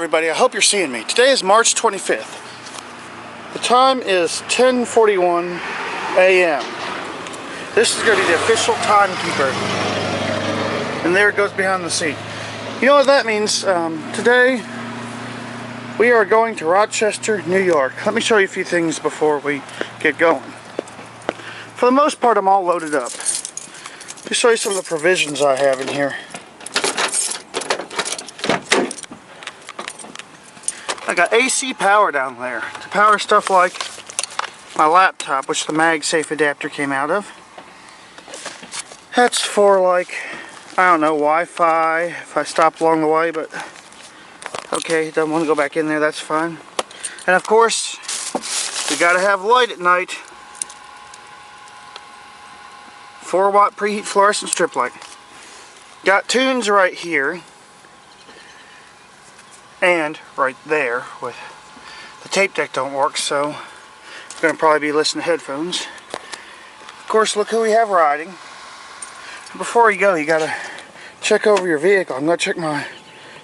everybody, I hope you're seeing me. Today is March 25th. The time is 10:41 a.m. This is going to be the official timekeeper. And there it goes behind the seat. You know what that means? Today we are going to Rochester, New York. Let me show you a few things before we get going. For the most part, I'm all loaded up. Let me show you some of the provisions I have in here. I got AC power down there to power stuff like my laptop, which the MagSafe adapter came out of. That's for, like, I don't know, Wi-Fi if I stop along the way, but okay, doesn't want to go back in there, that's fine. And of course, we gotta have light at night. 4-watt preheat fluorescent strip light. Got tunes right here and right there. With the tape deck don't work, so I'm gonna probably be listening to headphones. Of course, look who we have riding. Before you go, you gotta check over your vehicle. I'm gonna check my...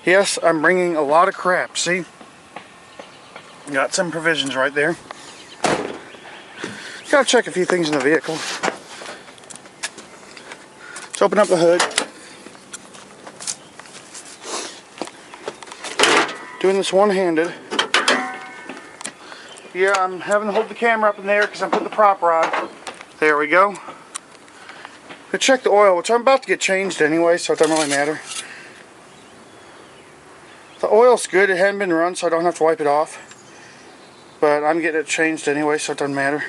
Yes, I'm bringing a lot of crap. See? Got some provisions right there. Gotta check a few things in the vehicle. Let's open up the hood. Doing this one-handed. Yeah, I'm having to hold the camera up in there because I'm putting the prop rod. There we go. To check the oil, which I'm about to get changed anyway, so it doesn't really matter. The oil's good. It hadn't been run, so I don't have to wipe it off. But I'm getting it changed anyway, so it doesn't matter.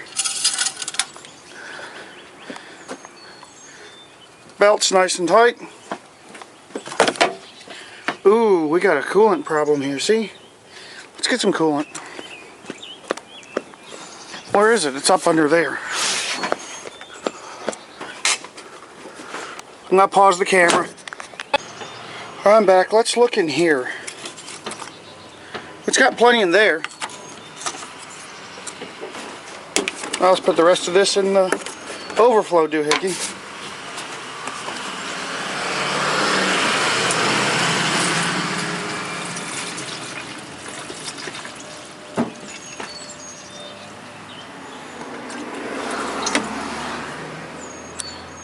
Belt's nice and tight. Ooh, we got a coolant problem here, see? Let's get some coolant. Where is it? It's up under there. I'm going to pause the camera. I'm back. Let's look in here. It's got plenty in there. Now let's put the rest of this in the overflow doohickey.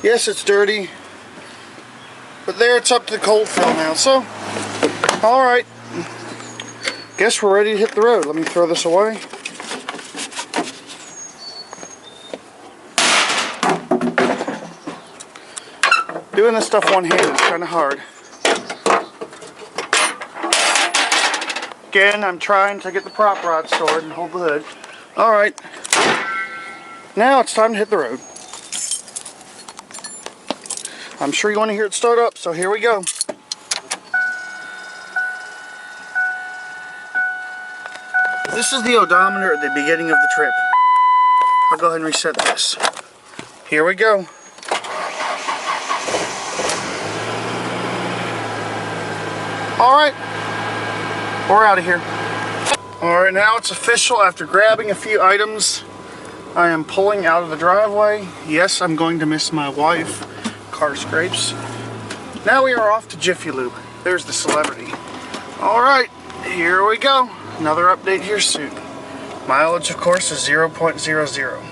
Yes, it's dirty, but there it's up to the cold fill now, so, alright, guess we're ready to hit the road. Let me throw this away. Doing this stuff one-handed is kind of hard. Again, I'm trying to get the prop rod stored and hold the hood. Alright, now it's time to hit the road. I'm sure you want to hear it start up, so here we go. This is the odometer at the beginning of the trip. I'll go ahead and reset this. Here we go. Alright, we're out of here. Alright, now it's official. After grabbing a few items, I am pulling out of the driveway. Yes, I'm going to miss my wife. Car scrapes. Now we are off to Jiffy Lube. There's the celebrity. Alright, here we go. Another update here soon. Mileage, of course, is 0.00.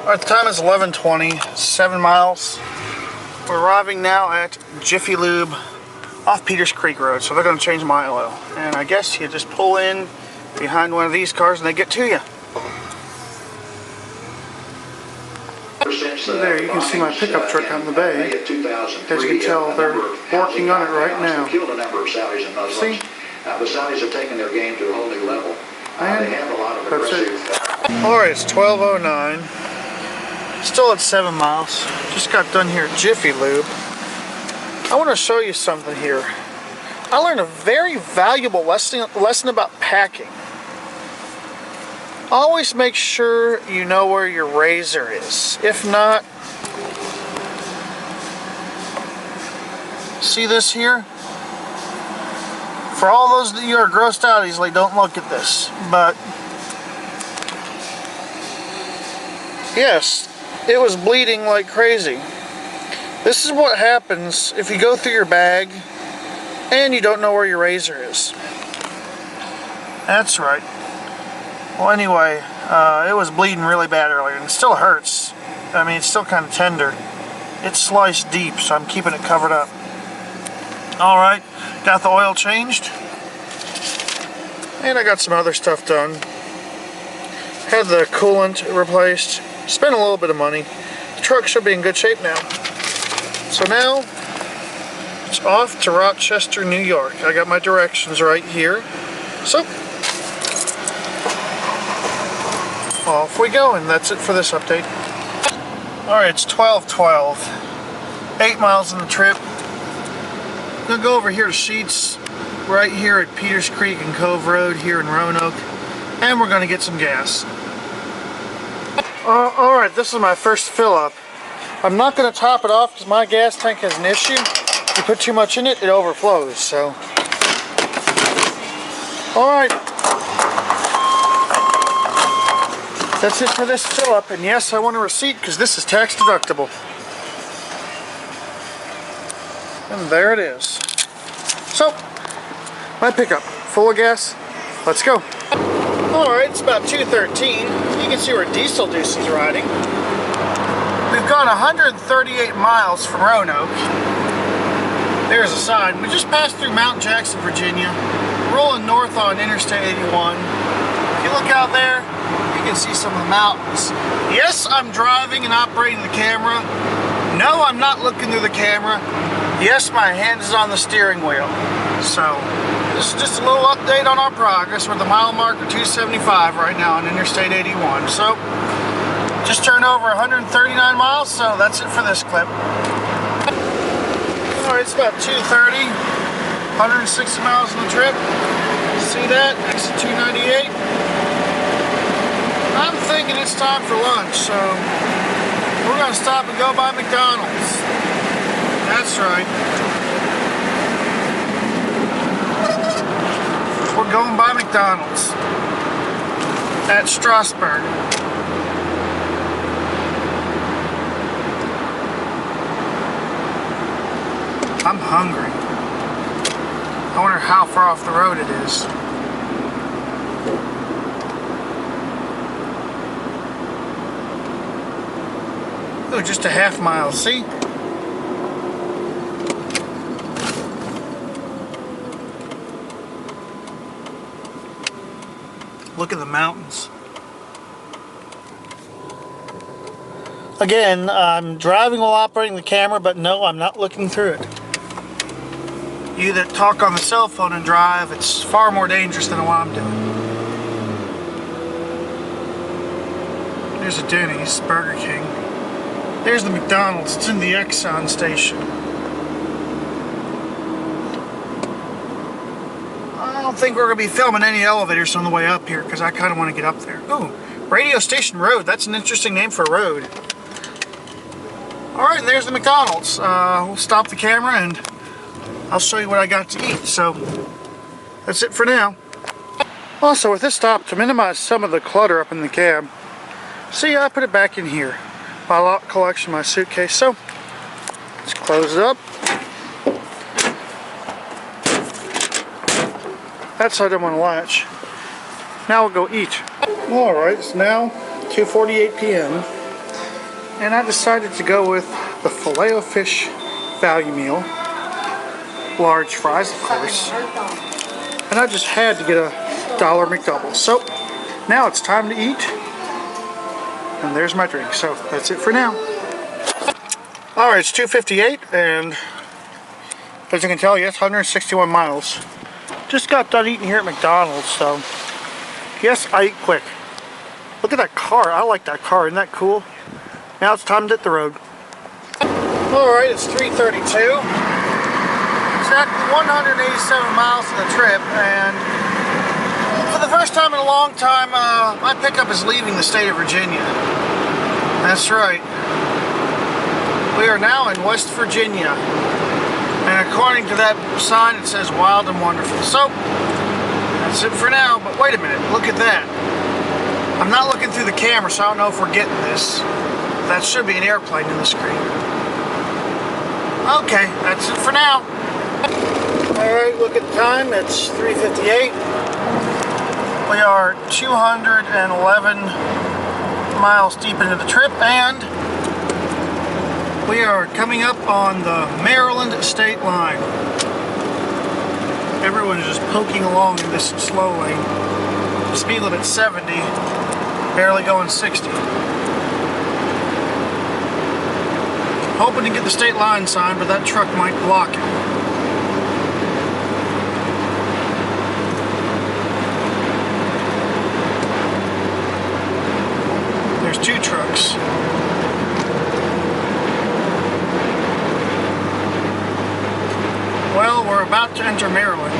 Alright, the time is 11:20, 7 miles. We're arriving now at Jiffy Lube off Peters Creek Road, so they're going to change my oil. And I guess you just pull in behind one of these cars and they get to you. So there, you can see my pickup truck out in the bay. As you can tell, they're working on it right now. See? The Saudis have taken their game to a whole new level. They have a lot of aggressive... Alright, it's 12:09. Still at 7 miles. Just got done here at Jiffy Lube. I want to show you something here. I learned a very valuable lesson about packing. Always make sure you know where your razor is. If not, see this here? For all those that you are grossed out easily, don't look at this. But yes, it was bleeding like crazy. This is what happens if you go through your bag and you don't know where your razor is. That's right. Well, anyway, it was bleeding really bad earlier, and it still hurts. I mean, it's still kind of tender. It's sliced deep, so I'm keeping it covered up. Alright, got the oil changed. And I got some other stuff done. Had the coolant replaced. Spent a little bit of money. The truck should be in good shape now. So now, it's off to Rochester, New York. I got my directions right here. So, off we go, and that's it for this update. Alright, it's 12:12. 8 miles in the trip. I'm going to go over here to Sheets, right here at Peters Creek and Cove Road here in Roanoke, and we're going to get some gas. Alright, this is my first fill up. I'm not going to top it off because my gas tank has an issue. If you put too much in it, it overflows, so. Alright. That's it for this fill up, and yes, I want a receipt because this is tax deductible. And there it is. So, my pickup, full of gas. Let's go. Alright, it's about 2:13. You can see where DieselDucy's riding. We've gone 138 miles from Roanoke. There's a sign. We just passed through Mount Jackson, Virginia, rolling north on Interstate 81. If you look out there, you can see some of the mountains. Yes, I'm driving and operating the camera. No, I'm not looking through the camera. Yes, my hand is on the steering wheel. So, this is just a little update on our progress. We're at the mile marker 275 right now on Interstate 81. So, just turned over 139 miles, so that's it for this clip. Alright, it's about 2:30, 160 miles on the trip. See that? Exit 298. I'm thinking it's time for lunch, so we're going to stop and go by McDonald's. That's right. We're going by McDonald's at Strasburg. I'm hungry. I wonder how far off the road it is. Oh, just a half mile, see? Look at the mountains. Again, I'm driving while operating the camera, but no, I'm not looking through it. You that talk on the cell phone and drive, it's far more dangerous than what I'm doing. There's a Denny's, Burger King. There's the McDonald's, it's in the Exxon station. I don't think we're going to be filming any elevators on the way up here because I kind of want to get up there. Ooh, Radio Station Road, that's an interesting name for a road. Alright, and there's the McDonald's. We'll stop the camera and I'll show you what I got to eat. So, that's it for now. Also, with this stop, to minimize some of the clutter up in the cab, see, I put it back in here. My lock collection, my suitcase. So, let's close it up. That side I don't want to latch. Now we'll go eat. Alright, it's now 2:48 p.m. And I decided to go with the Filet-O-Fish value meal. Large fries, of course. And I just had to get a $1 McDouble. So, now it's time to eat. And there's my drink. So, that's it for now. Alright, it's 2:58, and as you can tell, yes, 161 miles. Just got done eating here at McDonald's, so yes, I eat quick. Look at that car. I like that car. Isn't that cool? Now it's time to hit the road. Alright, it's 3:32. Exactly 187 miles to the trip, and for the first time in a long time, my pickup is leaving the state of Virginia. That's right. We are now in West Virginia. And according to that sign, it says wild and wonderful. So, that's it for now. But wait a minute, look at that. I'm not looking through the camera, so I don't know if we're getting this. That should be an airplane in the screen. Okay, that's it for now. Alright, look at the time. It's 3:58. We are 211 miles deep into the trip, and we are coming up on the Maryland state line. Everyone is just poking along in this slow lane. Speed limit 70, barely going 60. Hoping to get the state line sign, but that truck might block it. There's two trucks. Well, we're about to enter Maryland.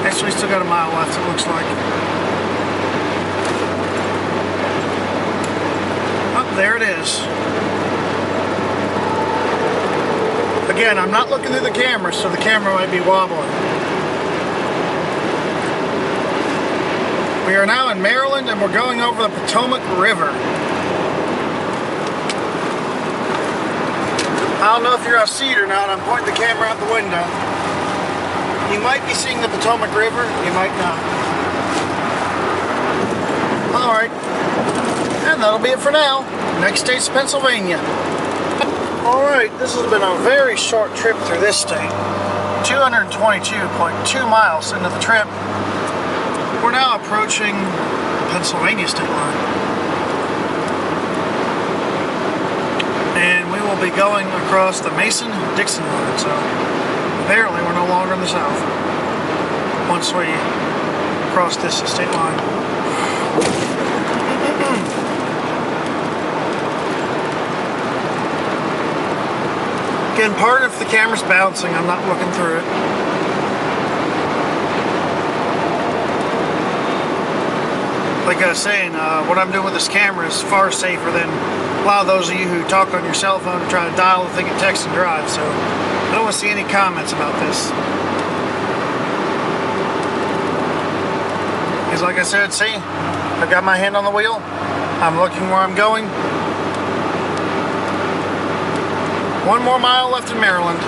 Actually, we still got a mile left, it looks like. Oh, there it is. Again, I'm not looking through the camera, so the camera might be wobbling. We are now in Maryland, and we're going over the Potomac River. I don't know if you're going to see it or not. I'm pointing the camera out the window. You might be seeing the Potomac River, you might not. Alright, and that'll be it for now. Next state's Pennsylvania. Alright, this has been a very short trip through this state. 222.2 miles into the trip. We're now approaching the Pennsylvania state line. And we will be going across the Mason-Dixon line, so apparently we're no longer in the south once we cross this state line. Again, pardon if the camera's bouncing, I'm not looking through it. Like I was saying, what I'm doing with this camera is far safer than a lot of those of you who talk on your cell phone and try to dial the thing and text and drive, so I don't want to see any comments about this. Because like I said, see, I've got my hand on the wheel, I'm looking where I'm going. 1 more mile left in Maryland.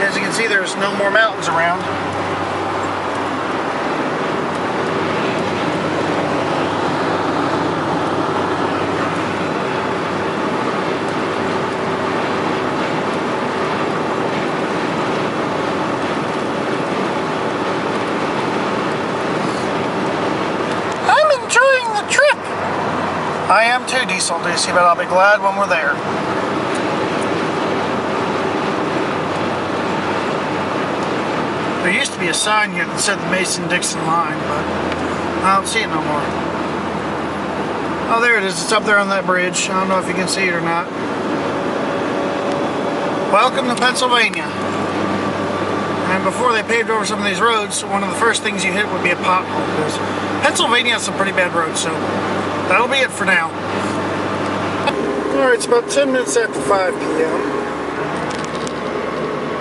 As you can see, there's no more mountains around. I am too, DieselDucy, but I'll be glad when we're there. There used to be a sign here that said the Mason-Dixon line, but I don't see it no more. Oh, there it is. It's up there on that bridge. I don't know if you can see it or not. Welcome to Pennsylvania. And before they paved over some of these roads, one of the first things you hit would be a pothole, because Pennsylvania has some pretty bad roads, so that'll be it for now. Alright, it's about 10 minutes after 5 p.m.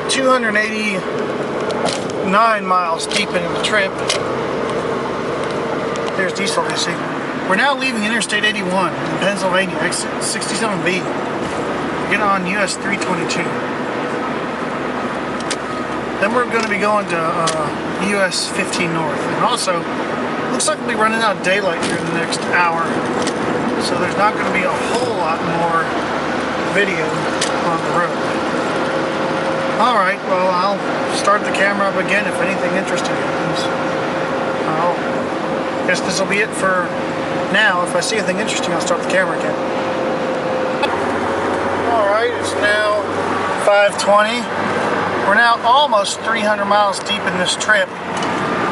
289 miles deep into the trip. There's DieselDucy. We're now leaving Interstate 81 in Pennsylvania, exit 67B. Get on US 322. Then we're going to be going to US 15 North. And also, looks like we'll be running out of daylight here in the next hour, so there's not going to be a whole lot more video on the road. Alright, well, I'll start the camera up again if anything interesting happens. I guess this will be it for now. If I see anything interesting, I'll start the camera again. Alright, it's now 5:20. We're now almost 300 miles deep in this trip.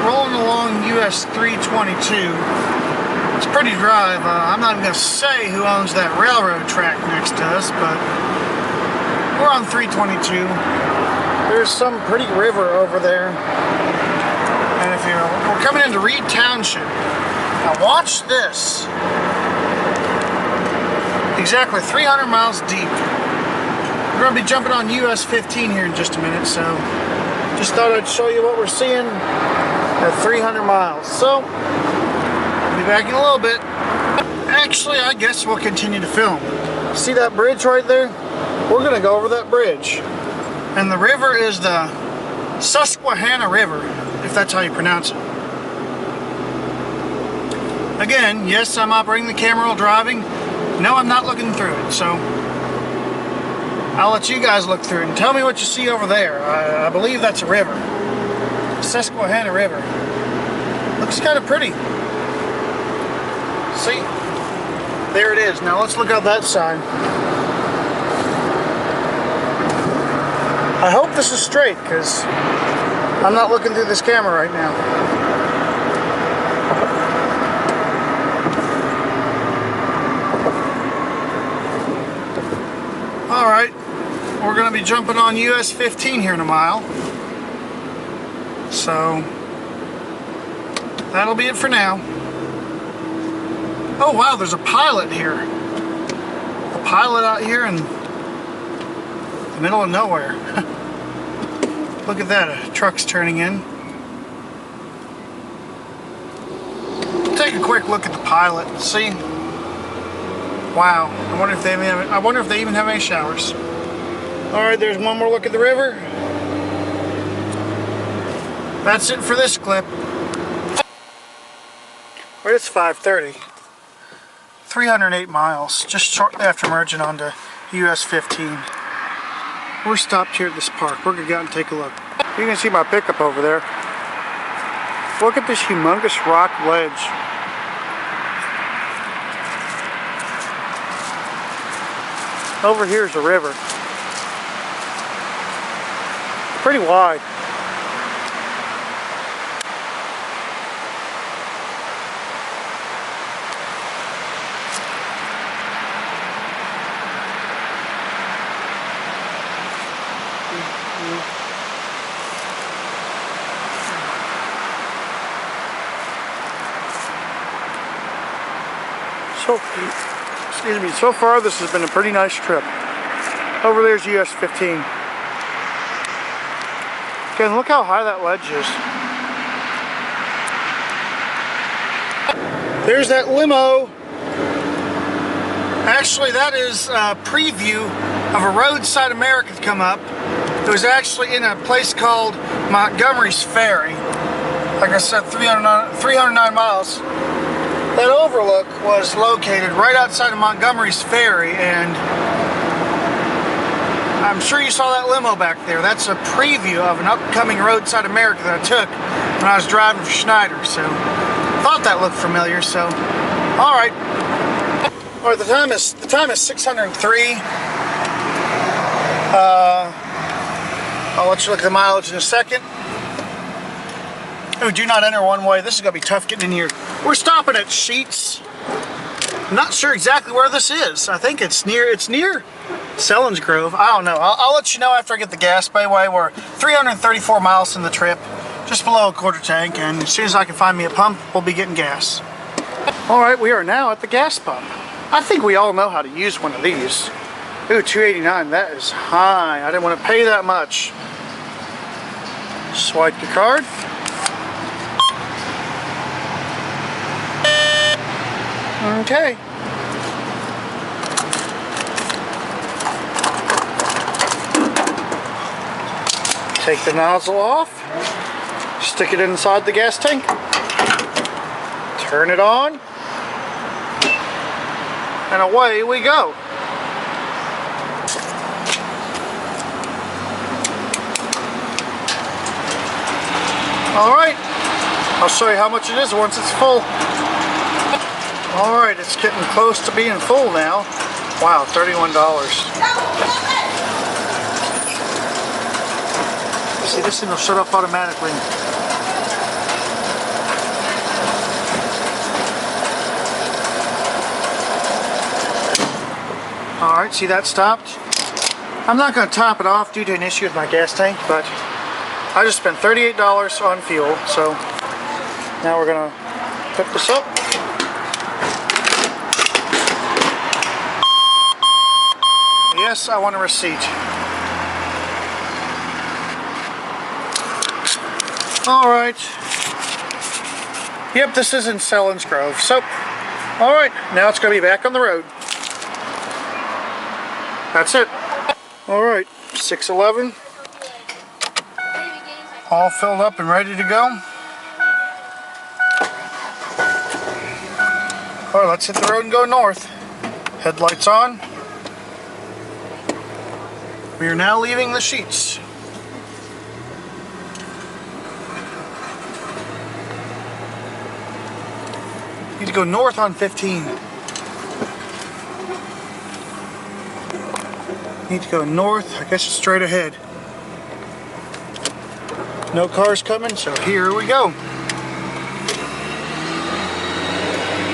Rolling along US 322. It's a pretty drive. I'm not even going to say who owns that railroad track next to us, but we're on 322. There's some pretty river over there. And if we're coming into Reed Township. Now watch this. Exactly 300 miles deep. We're going to be jumping on US 15 here in just a minute, so just thought I'd show you what we're seeing at 300 miles. So, I'll be back in a little bit. Actually, I guess we'll continue to film. See that bridge right there? We're going to go over that bridge. And the river is the Susquehanna River, if that's how you pronounce it. Again, yes, I'm operating the camera while driving. No, I'm not looking through it, so I'll let you guys look through it and tell me what you see over there. I believe that's a river. Susquehanna River. Looks kind of pretty. See? There it is. Now let's look out that side. I hope this is straight because I'm not looking through this camera right now. Alright, we're going to be jumping on US 15 here in a mile. So, that'll be it for now. Oh wow, there's a pilot here. A pilot out here in the middle of nowhere. Look at that, a truck's turning in. Take a quick look at the pilot and see. Wow, I wonder if they even have any showers. Alright, there's one more look at the river. That's it for this clip. Well, it's 5:30. 308 miles, just shortly after merging onto US 15. We're stopped here at this park. We're gonna go out and take a look. You can see my pickup over there. Look at this humongous rock ledge. Over here is a river. Pretty wide. So far this has been a pretty nice trip. Over there's US 15. Again, look how high that ledge is. There's that limo. Actually, that is a preview of a Roadside America to come up. It was actually in a place called Montgomery's Ferry. Like I said, 309 miles. That overlook was located right outside of Montgomery's Ferry, and I'm sure you saw that limo back there. That's a preview of an upcoming Roadside America that I took when I was driving for Schneider, so thought that looked familiar, so alright. Alright, the time is 603. I'll let you look at the mileage in a second. Oh, do not enter one way. This is going to be tough getting in here. We're stopping at Sheets. I'm not sure exactly where this is. I think it's near Selinsgrove. I don't know. I'll let you know after I get the gas bay way. We're 334 miles in the trip, just below a quarter tank, and as soon as I can find me a pump, we'll be getting gas. Alright, we are now at the gas pump. I think we all know how to use one of these. Ooh, $2.89, that is high. I didn't want to pay that much. Swipe your card. Okay. Take the nozzle off. Stick it inside the gas tank. Turn it on. And away we go. Alright. I'll show you how much it is once it's full. Alright, it's getting close to being full now. Wow, $31. See, this thing will shut off automatically. Alright, see that stopped? I'm not going to top it off due to an issue with my gas tank, but I just spent $38 on fuel, so now we're going to hook this up. Yes, I want a receipt. Alright. Yep, this is in Selinsgrove. So, alright, now it's going to be back on the road. That's it. Alright, 611. All filled up and ready to go. Alright, let's hit the road and go north. Headlights on. We are now leaving the sheets. Need to go north on 15. Need to go north, I guess it's straight ahead. No cars coming, so here we go.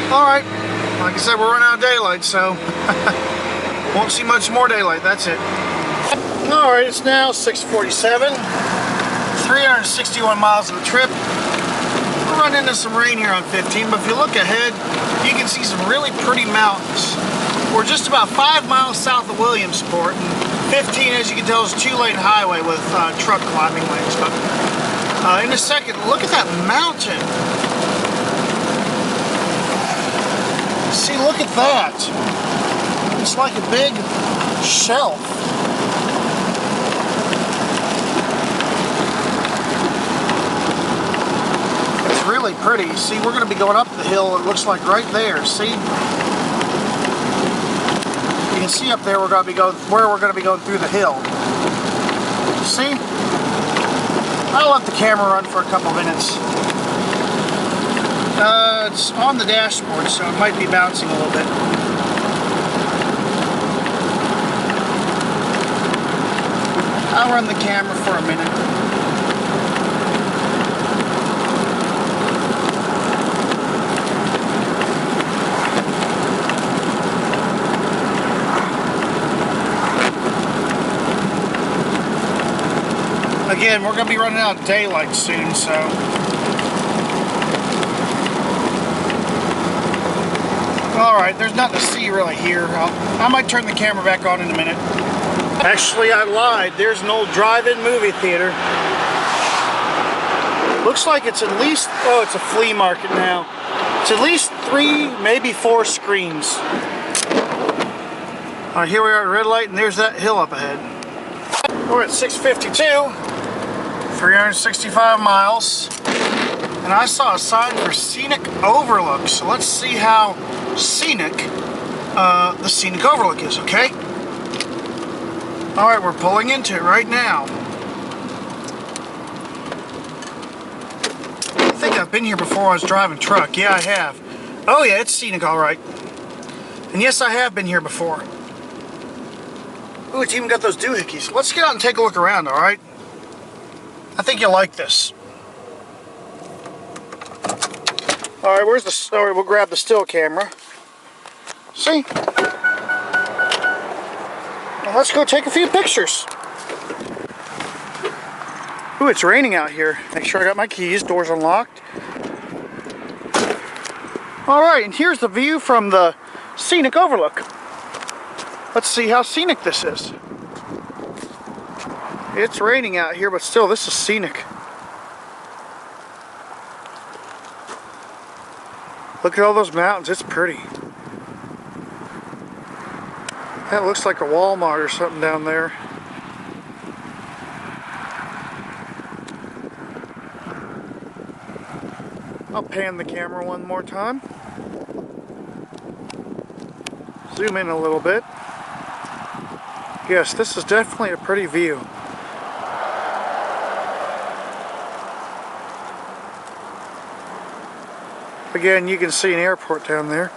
Alright, like I said, we're running out of daylight, so won't see much more daylight, that's it. Alright, it's now 6:47, 361 miles of the trip. We're running into some rain here on 15, but if you look ahead, you can see some really pretty mountains. We're just about 5 miles south of Williamsport, and 15, as you can tell, is a 2-lane highway with truck climbing lanes. But in a second, look at that mountain. See, look at that. It's like a big shelf. It's really pretty. See, we're going to be going up the hill, it looks like right there. See? You can see up there we're going to be going through the hill. See? I'll let the camera run for a couple minutes. It's on the dashboard, so it might be bouncing a little bit. I'll run the camera for a minute. Again, we're going to be running out of daylight soon, so alright, there's nothing to see really here. I might turn the camera back on in a minute. Actually, I lied. There's an old drive-in movie theater. Looks like it's at least, oh, it's a flea market now. It's at least 3, maybe 4 screens. Alright, here we are at red light, and there's that hill up ahead. We're at 6:52, 365 miles. And I saw a sign for scenic overlook, so let's see how scenic the scenic overlook is, okay? Alright, we're pulling into it right now. I think I've been here before I was driving truck. Yeah, I have. Oh yeah, it's scenic alright. And yes, I have been here before. Ooh, it's even got those doohickeys. Let's get out and take a look around, alright? I think you'll like this. Alright, where's the... Alright, we'll grab the still camera. See? Well, let's go take a few pictures. Ooh, it's raining out here. Make sure I got my keys. Door's unlocked. Alright, and here's the view from the scenic overlook. Let's see how scenic this is. It's raining out here, but still, this is scenic. Look at all those mountains, it's pretty. That looks like a Walmart or something down there. I'll pan the camera one more time. Zoom in a little bit. Yes, this is definitely a pretty view. Again, you can see an airport down there.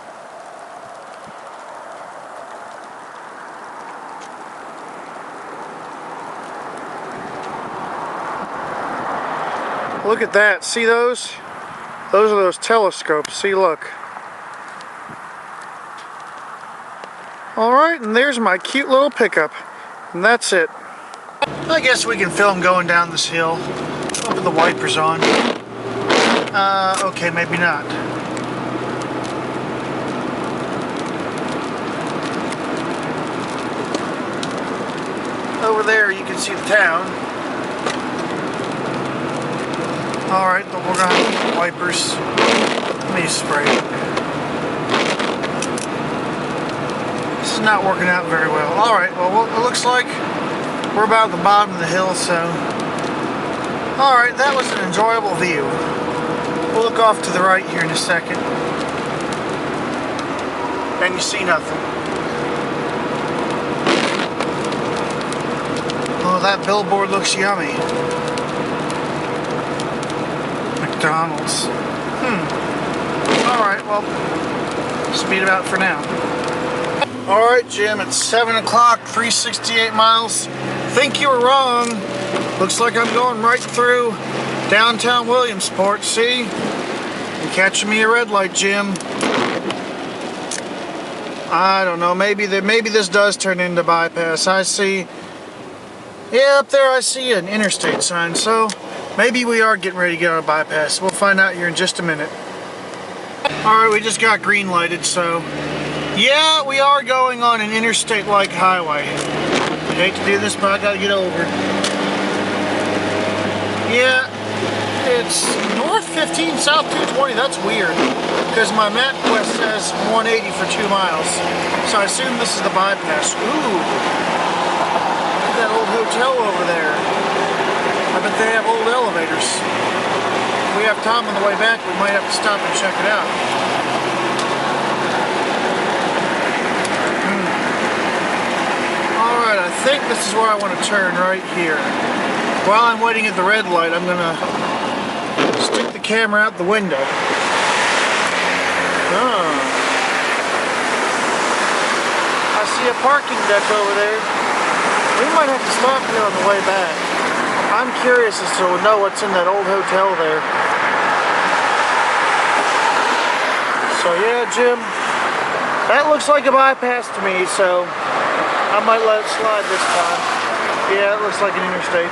Look at that. See those? Those are those telescopes. See, look. Alright, and there's my cute little pickup. And that's it. I guess we can film going down this hill. I'll put the wipers on. Okay, maybe not. Over there you can see the town. Alright, but we're gonna have wipers. Let me spray it. This is not working out very well. Alright, well it looks like we're about at the bottom of the hill, so Alright, that was an enjoyable view. We'll look off to the right here in a second. And you see nothing. Oh, that billboard looks yummy. McDonald's. Alright, well, speed about for now. Alright, Jim, it's 7 o'clock, 368 miles. Think you were wrong. Looks like I'm going right through downtown Williamsport. See? You're catching me a red light, Jim. I don't know. Maybe this does turn into bypass. I see. Yeah, up there I see an interstate sign. So maybe we are getting ready to get on a bypass. We'll find out here in just a minute. Alright, we just got green lighted, so yeah, we are going on an interstate-like highway. I hate to do this, but I gotta get over. Yeah, it's north 15, south 220. That's weird, because my MapQuest says 180 for 2 miles. So I assume this is the bypass. Ooh, look at that old hotel over there. I bet they have old elevators. If we have time on the way back, we might have to stop and check it out. Alright, I think this is where I want to turn, right here. While I'm waiting at the red light, I'm going to stick the camera out the window. I see a parking deck over there. We might have to stop here on the way back. I'm curious as to know what's in that old hotel there. So yeah, Jim, that looks like a bypass to me, so I might let it slide this time. Yeah, it looks like an interstate.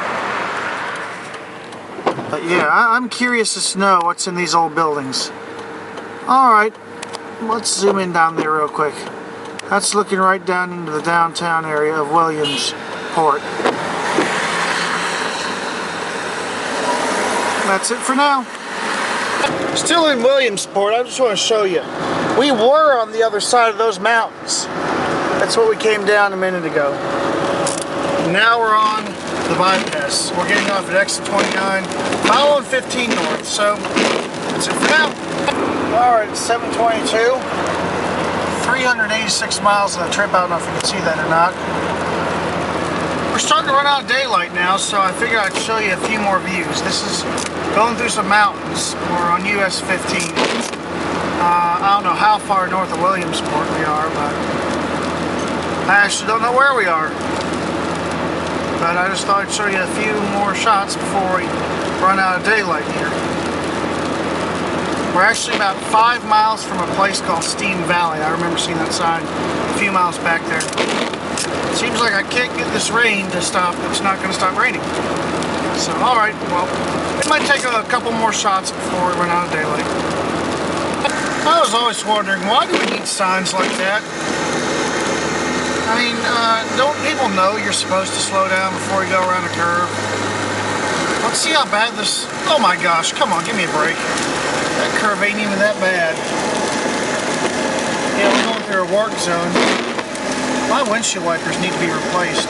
But yeah, I'm curious to know what's in these old buildings. Alright, let's zoom in down there real quick. That's looking right down into the downtown area of Williamsport. That's it for now. Still in Williamsport, I just want to show you. We were on the other side of those mountains. That's what we came down a minute ago. Now we're on the bypass. We're getting off at exit 29, following 15 north, so that's it for now. Alright, it's 7:22. 386 miles of the trip. I don't know if you can see that or not. We're starting to run out of daylight now, so I figured I'd show you a few more views. This is going through some mountains. We're on US 15. I don't know how far north of Williamsport we are, but I actually don't know where we are. But I just thought I'd show you a few more shots before we run out of daylight here. We're actually about 5 miles from a place called Steam Valley. I remember seeing that sign a few miles back there. It seems like I can't get this rain to stop. It's not going to stop raining. So, alright, well, it might take a couple more shots before we run out of daylight. I was always wondering, why do we need signs like that? I mean, don't people know you're supposed to slow down before you go around a curve? Let's see how bad this... Oh my gosh, come on, give me a break. That curve ain't even that bad. Yeah, we're going through a work zone. My windshield wipers need to be replaced.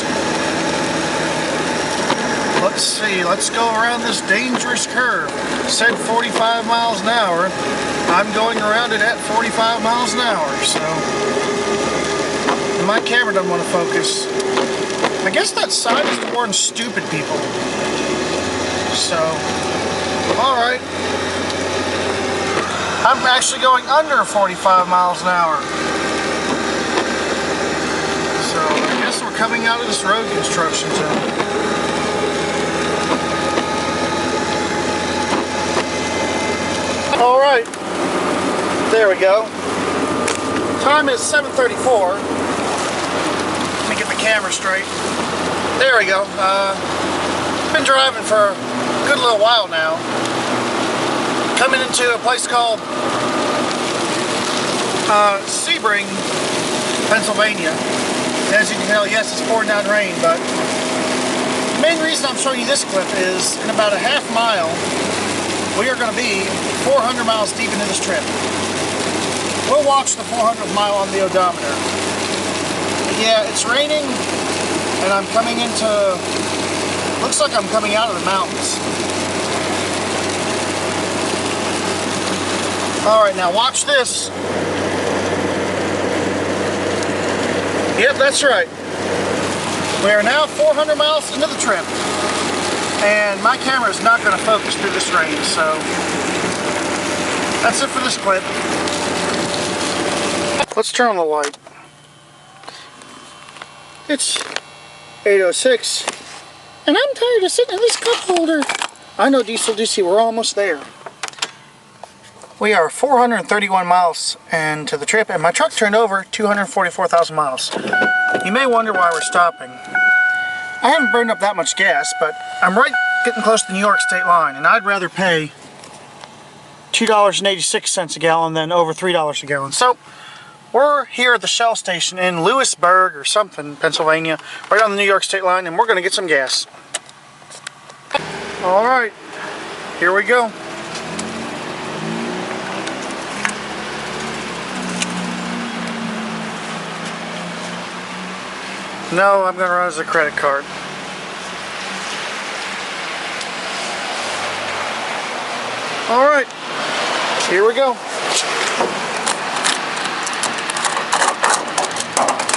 Let's see, let's go around this dangerous curve. It said 45 miles an hour. I'm going around it at 45 miles an hour, so... My camera doesn't want to focus. I guess that sign is to warn stupid people. So, alright. I'm actually going under 45 miles an hour. So, I guess we're coming out of this road construction zone. Alright. There we go. Time is 7:34. Get the camera straight. There we go. Been driving for a good little while now. Coming into a place called Sebring, Pennsylvania. As you can tell, yes, it's pouring down rain, but the main reason I'm showing you this clip is in about a half mile, we are going to be 400 miles deep into this trip. We'll watch the 400th mile on the odometer. Yeah, it's raining, and I'm coming into, looks like I'm coming out of the mountains. All right, now watch this. Yep, that's right. We are now 400 miles into the trip, and my camera is not going to focus through this rain, so that's it for this clip. Let's turn on the light. It's 8:06, and I'm tired of sitting in this cup holder. I know, DieselDucy, we're almost there. We are 431 miles into the trip, and my truck turned over 244,000 miles. You may wonder why we're stopping. I haven't burned up that much gas, but I'm right getting close to the New York state line, and I'd rather pay $2.86 a gallon than over $3 a gallon. So we're here at the Shell station in Lewisburg or something, Pennsylvania, right on the New York state line, and we're going to get some gas. All right, here we go. No, I'm going to run as a credit card. All right, here we go.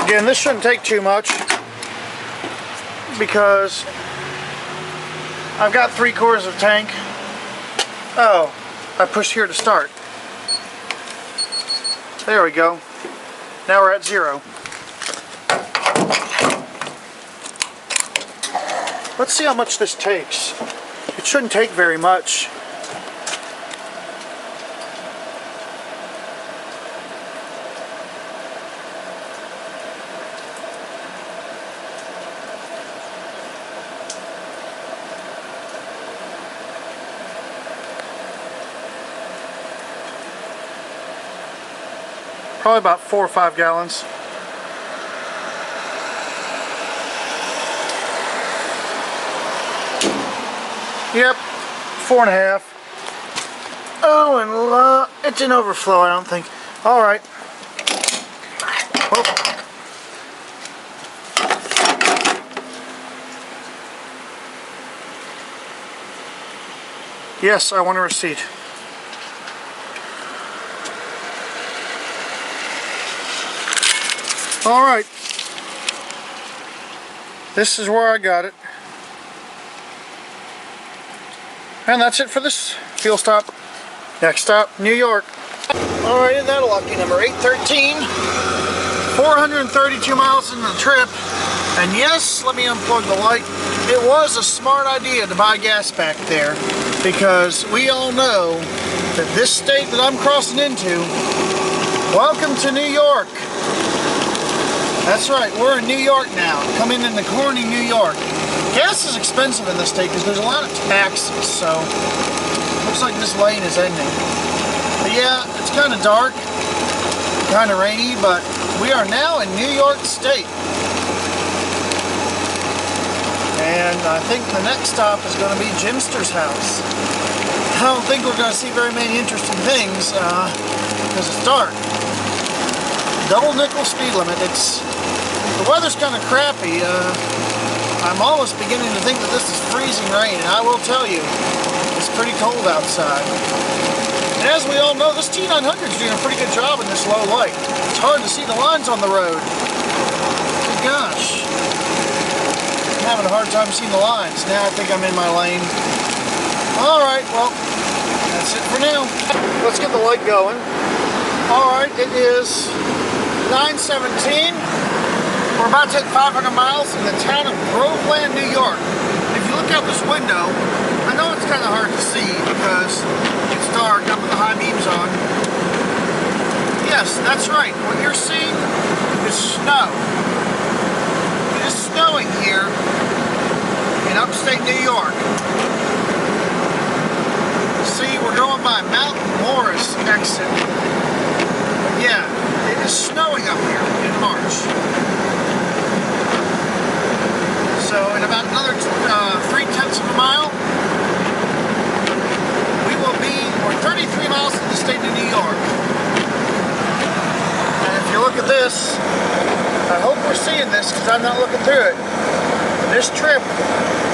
Again, this shouldn't take too much because I've got 3/4 of tank. Oh, I pushed here to start. There we go. Now we're at 0. Let's see how much this takes. It shouldn't take very much. Probably about 4 or 5 gallons. Yep, 4.5. Oh, and it's an overflow, I don't think. All right. Oh. Yes, I want a receipt. All right. This is where I got it. And that's it for this fuel stop. Next stop, New York. All right, isn't that a lucky number? 8:13, 432 miles into the trip. And yes, let me unplug the light. It was a smart idea to buy gas back there because we all know that this state that I'm crossing into, welcome to New York. That's right, we're in New York now, coming into corny New York. Gas is expensive in this state because there's a lot of taxes, so looks like this lane is ending. But yeah, it's kind of dark, kind of rainy, but we are now in New York State. And I think the next stop is going to be Jimster's house. I don't think we're going to see very many interesting things because it's dark. Double nickel speed limit. The weather's kind of crappy. I'm almost beginning to think that this is freezing rain, and I will tell you, it's pretty cold outside. And as we all know, this T900 is doing a pretty good job in this low light. It's hard to see the lines on the road. Good gosh. I'm having a hard time seeing the lines. Now I think I'm in my lane. Alright, well, that's it for now. Let's get the light going. Alright, it is 9:17. We're about to hit 500 miles in the town of Groveland, New York. If you look out this window, I know it's kind of hard to see because it's dark, got the high beams on. Yes, that's right. What you're seeing is snow. It is snowing here in upstate New York. See, we're going by Mount Morris exit. Yeah, it is snowing up here in March. So in about another 3/10 of a mile, we're 33 miles from the state of New York. And if you look at this, I hope we're seeing this because I'm not looking through it. This trip,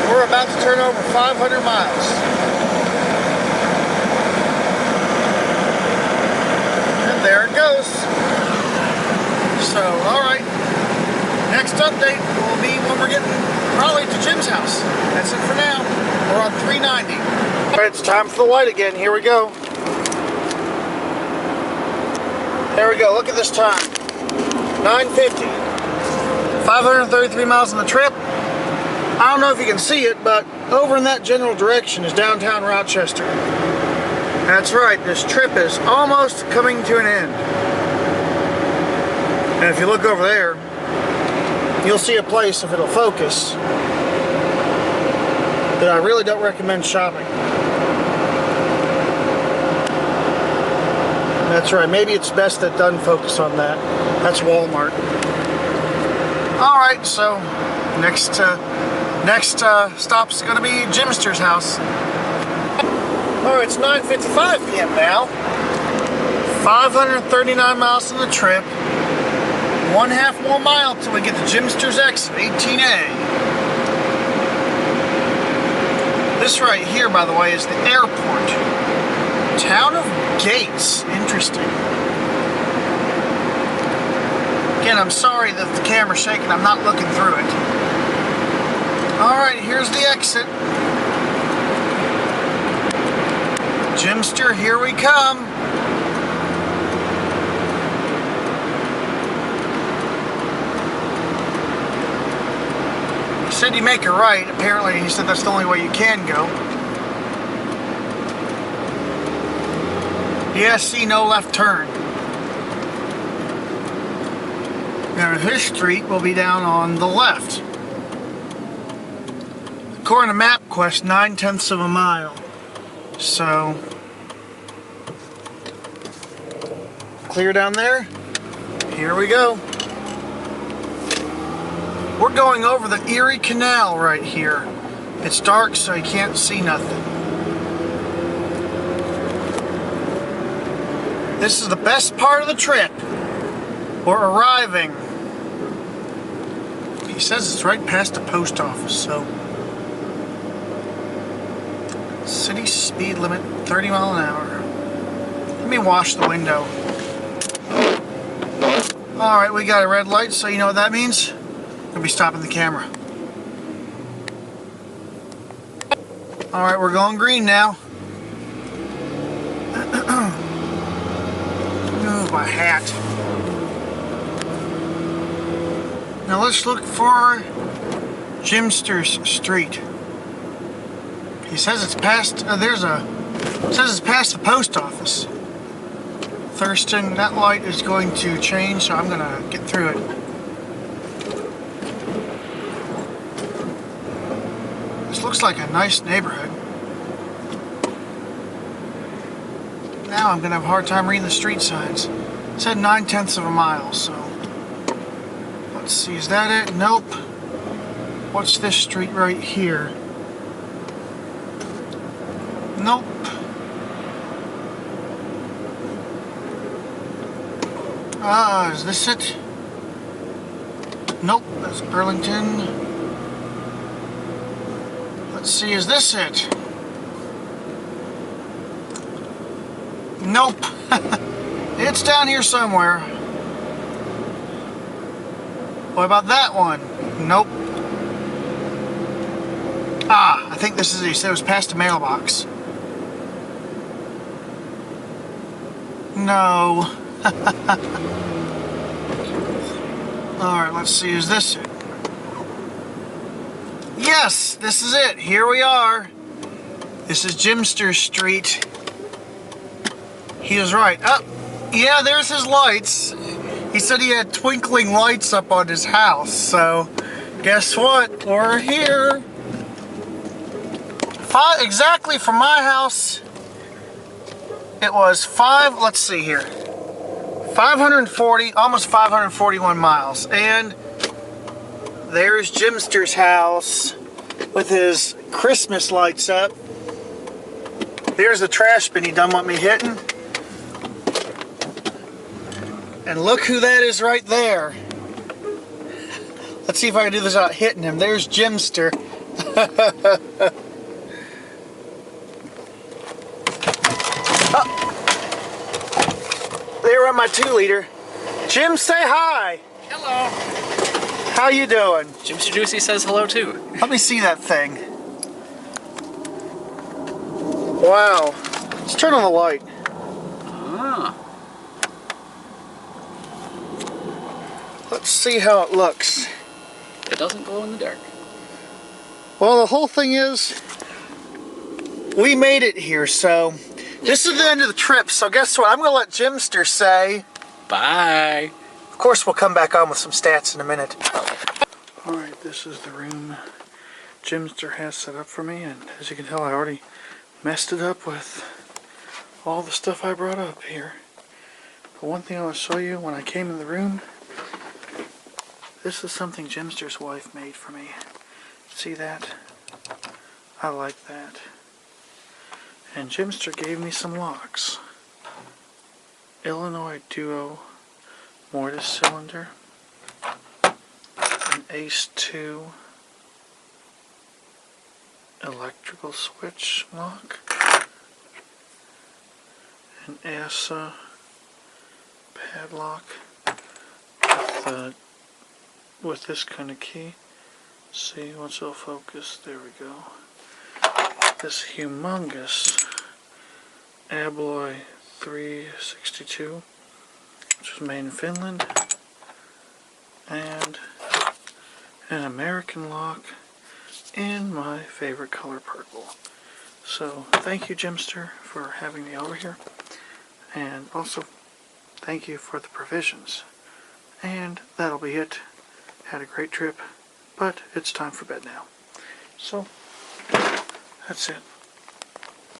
we're about to turn over 500 miles. goes. So, alright. Next update will be when we're getting probably to Jim's house. That's it for now. We're on 390. Alright, it's time for the light again. Here we go. There we go. Look at this time. 9:50. 533 miles on the trip. I don't know if you can see it, but over in that general direction is downtown Rochester. That's right, this trip is almost coming to an end. And if you look over there, you'll see a place, if it'll focus, that I really don't recommend shopping. That's right, maybe it's best that doesn't focus on that. That's Walmart. Alright, so next stop is going to be Jimster's house. Alright, it's 9:55 p.m. now. 539 miles on the trip. 1/2 more mile till we get to Jimster's exit, 18A. This right here, by the way, is the airport. Town of Gates. Interesting. Again, I'm sorry that the camera's shaking. I'm not looking through it. Alright, here's the exit. Jimster, here we come. He said you make a right. Apparently, he said that's the only way you can go. Yes, see, no left turn. Now, his street will be down on the left. According to MapQuest, 9/10 of a mile. So, clear down there. Here we go. We're going over the Erie Canal right here. It's dark, so you can't see nothing. This is the best part of the trip. We're arriving. He says it's right past the post office, so. City speed limit, 30 mile an hour. Let me wash the window. Alright, we got a red light, so you know what that means? We'll be stopping the camera. Alright, we're going green now. Move my hat. Now let's look for Jimster's Street. He says it's past, it says it's past the post office. Thurston, that light is going to change, so I'm going to get through it. This looks like a nice neighborhood. Now I'm going to have a hard time reading the street signs. It said 9/10 of a mile, so. Let's see, is that it? Nope. What's this street right here? Nope. Ah, is this it? Nope, that's Burlington. Let's see, is this it? Nope. It's down here somewhere. What about that one? Nope. Ah, I think this is it. He said it was past the mailbox. No. Alright, let's see, is this it? Yes, this is it. Here we are. This is Jimster Street. He was right. Oh, yeah, there's his lights. He said he had twinkling lights up on his house, so guess what? We're here. Exactly from my house, it was let's see here. 540, almost 541 miles. And there's Jimster's house with his Christmas lights up. There's the trash bin he done want me hitting. And look who that is right there. Let's see if I can do this without hitting him. There's Jimster. They run my 2-liter. Jim, say hi. Hello. How you doing? DieselDucy says hello too. Let me see that thing. Wow. Let's turn on the light. Ah. Let's see how it looks. It doesn't glow in the dark. Well, the whole thing is, we made it here, so this is the end of the trip. So guess what? I'm going to let Jimster say. Bye. Of course, we'll come back on with some stats in a minute. Alright, this is the room Jimster has set up for me, and as you can tell, I already messed it up with all the stuff I brought up here. But one thing I want to show you, when I came in the room, this is something Jimster's wife made for me. See that? I like that. And Jimster gave me some locks. Illinois Duo mortise cylinder, an Ace 2 electrical switch lock, an ASA padlock with this kind of key. See, once it'll focus, there we go. This humongous Abloy 362, which was made in Finland, and an American lock in my favorite color, purple. So thank you, Jimster, for having me over here, and also thank you for the provisions. And that'll be it. Had a great trip, but it's time for bed now. So that's it.